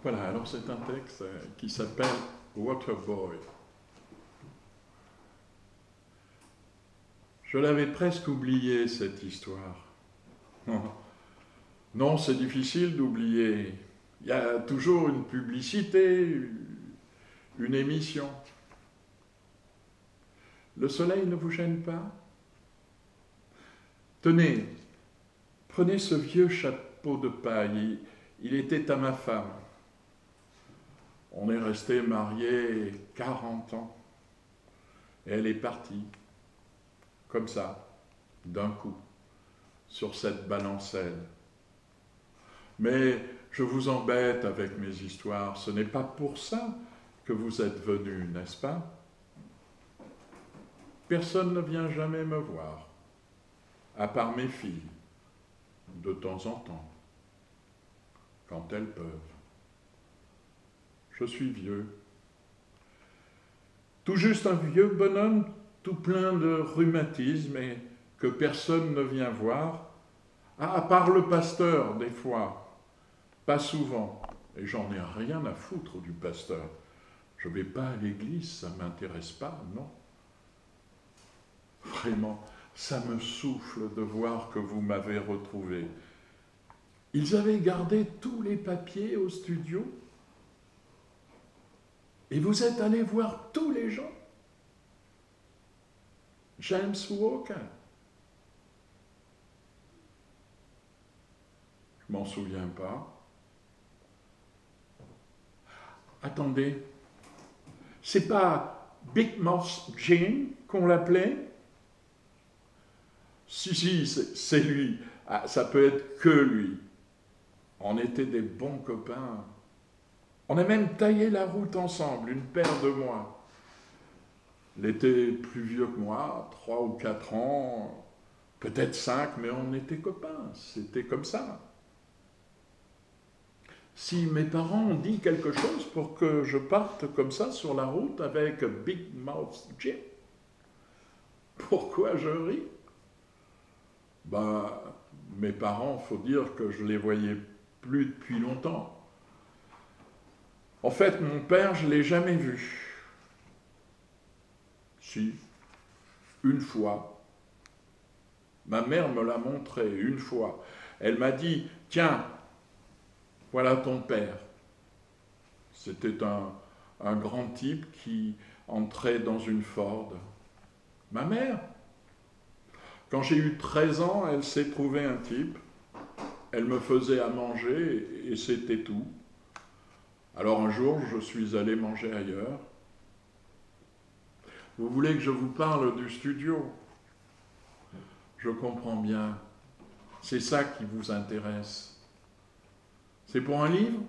Voilà, alors c'est un texte qui s'appelle Waterboy. Je l'avais presque oublié, cette histoire. Non, c'est difficile d'oublier. Il y a toujours une publicité, une émission. Le soleil ne vous gêne pas? Tenez, prenez ce vieux chapeau de paille, il était à ma femme. On est resté mariés 40 ans. Et elle est partie, comme ça, d'un coup, sur cette balancelle. Mais je vous embête avec mes histoires, ce n'est pas pour ça que vous êtes venus, n'est-ce pas? Personne ne vient jamais me voir, à part mes filles, de temps en temps, quand elles peuvent. Je suis vieux. Tout juste un vieux bonhomme tout plein de rhumatisme et que personne ne vient voir, à part le pasteur des fois, pas souvent, et j'en ai rien à foutre du pasteur. Je ne vais pas à l'église, ça ne m'intéresse pas, non. Vraiment, ça me souffle de voir que vous m'avez retrouvé. Ils avaient gardé tous les papiers au studio et vous êtes allé voir tous les gens. James Walker. Je m'en souviens pas. Attendez, c'est pas Big Mouth Jim qu'on l'appelait? Si, c'est lui. Ah, ça peut être que lui. On était des bons copains. On a même taillé la route ensemble, une paire de mois. Il était plus vieux que moi, 3 ou 4 ans, peut-être 5, mais on était copains, c'était comme ça. Si mes parents ont dit quelque chose pour que je parte comme ça sur la route avec Big Mouth Jim, pourquoi je ris? Ben, mes parents, faut dire que je les voyais plus depuis longtemps. En fait, mon père, je ne l'ai jamais vu. Si, une fois. Ma mère me l'a montré une fois. Elle m'a dit, tiens, voilà ton père. C'était un grand type qui entrait dans une Ford. Ma mère, quand j'ai eu 13 ans, elle s'est trouvée un type. Elle me faisait à manger et c'était tout. Alors un jour, je suis allé manger ailleurs. Vous voulez que je vous parle du studio? Je comprends bien. C'est ça qui vous intéresse. C'est pour un livre?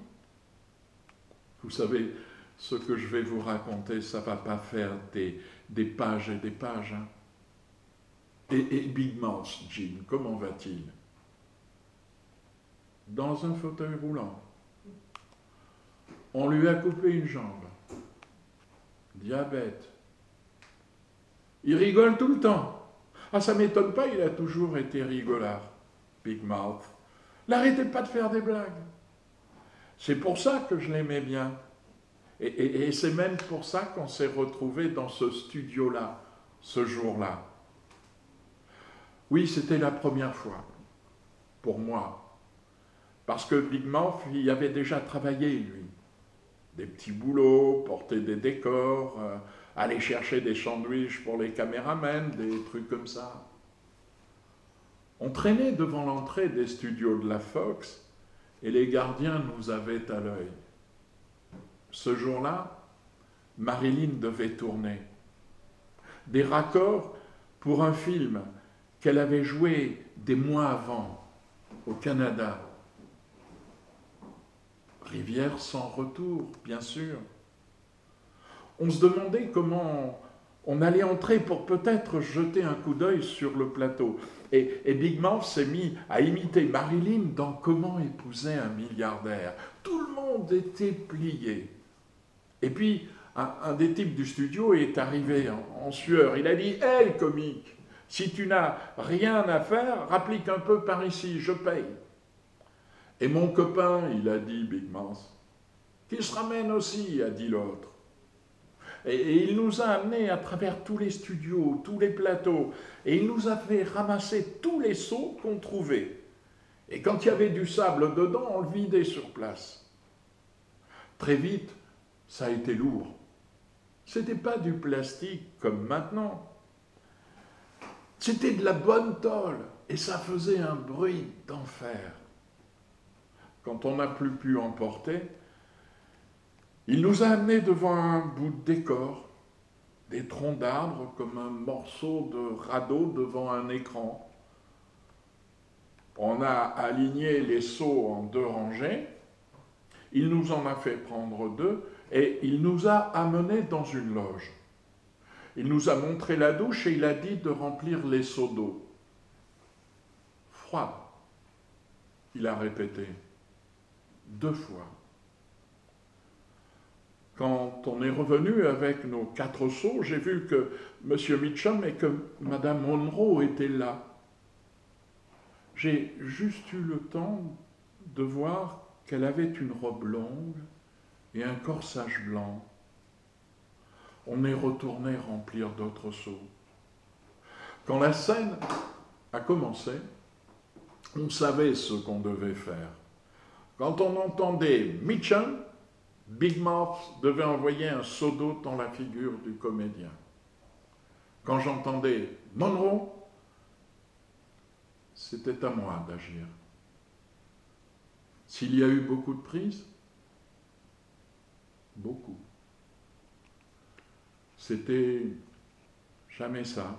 Vous savez, ce que je vais vous raconter, ça ne va pas faire des pages et des pages. Hein. Et Big Mouth Jim, comment va-t-il? Dans un fauteuil roulant. On lui a coupé une jambe. Diabète. Il rigole tout le temps. Ah, ça ne m'étonne pas, il a toujours été rigolard. Big Mouth. N'arrêtez pas de faire des blagues. C'est pour ça que je l'aimais bien. Et c'est même pour ça qu'on s'est retrouvés dans ce studio-là, ce jour-là. Oui, c'était la première fois, pour moi. Parce que Big Mouth, il avait déjà travaillé, lui. Des petits boulots, porter des décors, aller chercher des sandwichs pour les caméramans, des trucs comme ça. On traînait devant l'entrée des studios de la Fox et les gardiens nous avaient à l'œil. Ce jour-là, Marilyn devait tourner des raccords pour un film qu'elle avait joué des mois avant au Canada. Rivière sans retour, bien sûr. On se demandait comment on allait entrer pour peut-être jeter un coup d'œil sur le plateau. Et Big Mouth s'est mis à imiter Marilyn dans Comment épouser un milliardaire. Tout le monde était plié. Et puis, un des types du studio est arrivé en sueur. Il a dit « Hey, comique, si tu n'as rien à faire, rapplique un peu par ici, je paye. » Et mon copain, il a dit, Big Mouth, Qu'il se ramène aussi, a dit l'autre. Et il nous a amenés à travers tous les studios, tous les plateaux, et il nous a fait ramasser tous les seaux qu'on trouvait. Et quand il y avait du sable dedans, on le vidait sur place. Très vite, ça a été lourd. C'était pas du plastique comme maintenant. C'était de la bonne tôle, et ça faisait un bruit d'enfer. Quand on n'a plus pu emporter, il nous a amenés devant un bout de décor, des troncs d'arbres comme un morceau de radeau devant un écran. On a aligné les seaux en 2 rangées, il nous en a fait prendre 2 et il nous a amenés dans une loge. Il nous a montré la douche et il a dit de remplir les seaux d'eau. Froide, il a répété 2 fois. Quand on est revenu avec nos 4 seaux, j'ai vu que M. Mitchum et que Mme Monroe étaient là. J'ai juste eu le temps de voir qu'elle avait une robe longue et un corsage blanc. On est retourné remplir d'autres seaux. Quand la scène a commencé, on savait ce qu'on devait faire. Quand on entendait Mitchum, Big Mouth devait envoyer un seau d'eau dans la figure du comédien. Quand j'entendais Monroe, c'était à moi d'agir. S'il y a eu beaucoup de prises, beaucoup. C'était jamais ça.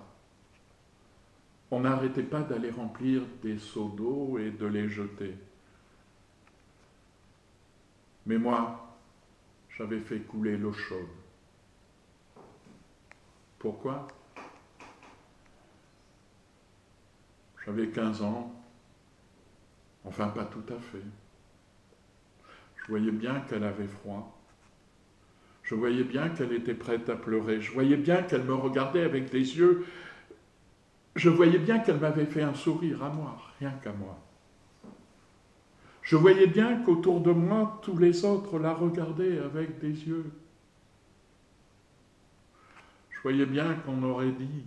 On n'arrêtait pas d'aller remplir des seaux d'eau et de les jeter. Mais moi, j'avais fait couler l'eau chaude. Pourquoi? J'avais 15 ans, enfin pas tout à fait. Je voyais bien qu'elle avait froid. Je voyais bien qu'elle était prête à pleurer. Je voyais bien qu'elle me regardait avec des yeux. Je voyais bien qu'elle m'avait fait un sourire à moi, rien qu'à moi. Je voyais bien qu'autour de moi, tous les autres la regardaient avec des yeux. Je voyais bien qu'on aurait dit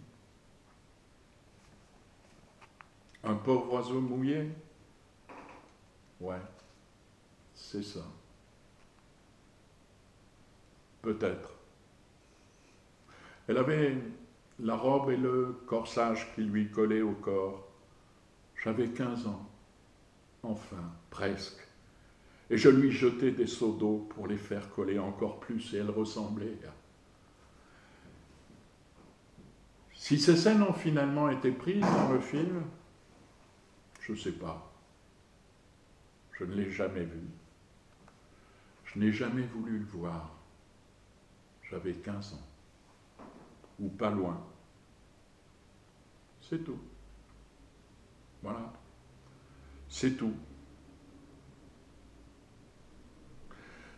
« Un pauvre oiseau mouillé ». Ouais, c'est ça. Peut-être. Elle avait la robe et le corsage qui lui collaient au corps. J'avais 15 ans. Enfin, presque. Et je lui jetais des seaux d'eau pour les faire coller encore plus, et elle ressemblait à... Si ces scènes ont finalement été prises dans le film, je ne sais pas. Je ne l'ai jamais vu. Je n'ai jamais voulu le voir. J'avais 15 ans. Ou pas loin. C'est tout. Voilà. C'est tout.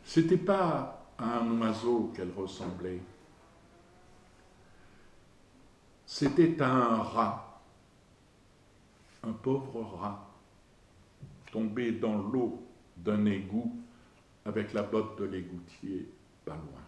C'était pas à un oiseau qu'elle ressemblait. C'était à un rat. Un pauvre rat, tombé dans l'eau d'un égout avec la botte de l'égoutier pas loin.